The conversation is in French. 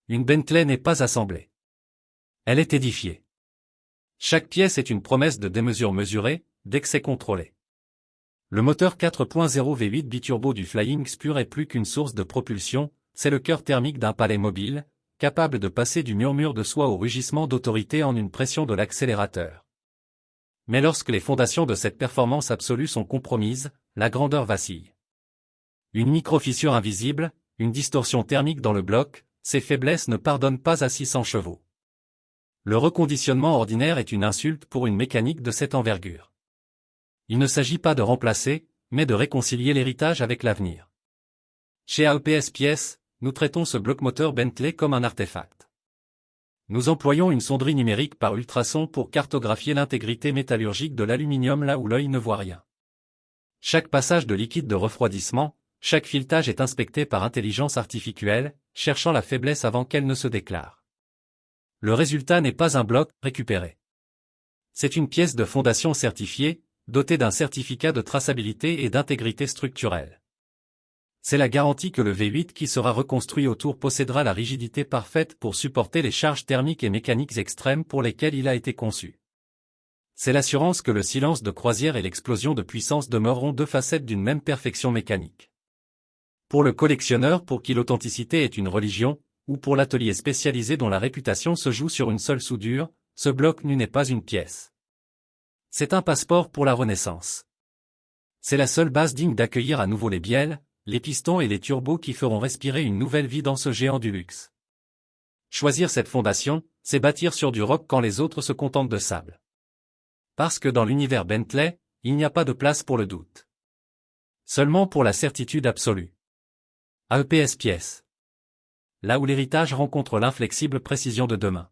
Une Bentley n'est pas assemblée. Elle est édifiée. Chaque pièce est une promesse de démesure mesurée, d'excès contrôlé. Le moteur 4.0 V8 biturbo du Flying Spur est plus qu'une source de propulsion, c'est le cœur thermique d'un palais mobile, capable de passer du murmure de soi au rugissement d'autorité en une pression de l'accélérateur. Mais lorsque les fondations de cette performance absolue sont compromises, la grandeur vacille. Une micro-fissure invisible, une distorsion thermique dans le bloc, ces faiblesses ne pardonnent pas à 600 chevaux. Le reconditionnement ordinaire est une insulte pour une mécanique de cette envergure. Il ne s'agit pas de remplacer, mais de réconcilier l'héritage avec l'avenir. Chez AEPS Pièces, nous traitons ce bloc moteur Bentley comme un artefact. Nous employons une sonderie numérique par ultrasons pour cartographier l'intégrité métallurgique de l'aluminium là où l'œil ne voit rien. Chaque passage de liquide de refroidissement, chaque filetage est inspecté par intelligence artificielle, cherchant la faiblesse avant qu'elle ne se déclare. Le résultat n'est pas un bloc récupéré. C'est une pièce de fondation certifiée, dotée d'un certificat de traçabilité et d'intégrité structurelle. C'est la garantie que le V8 qui sera reconstruit autour possédera la rigidité parfaite pour supporter les charges thermiques et mécaniques extrêmes pour lesquelles il a été conçu. C'est l'assurance que le silence de croisière et l'explosion de puissance demeureront deux facettes d'une même perfection mécanique. Pour le collectionneur pour qui l'authenticité est une religion, ou pour l'atelier spécialisé dont la réputation se joue sur une seule soudure, ce bloc nu n'est pas une pièce. C'est un passeport pour la Renaissance. C'est la seule base digne d'accueillir à nouveau les bielles, les pistons et les turbos qui feront respirer une nouvelle vie dans ce géant du luxe. Choisir cette fondation, c'est bâtir sur du roc quand les autres se contentent de sable. Parce que dans l'univers Bentley, il n'y a pas de place pour le doute. Seulement pour la certitude absolue. AEPS Pièces. Là où l'héritage rencontre l'inflexible précision de demain.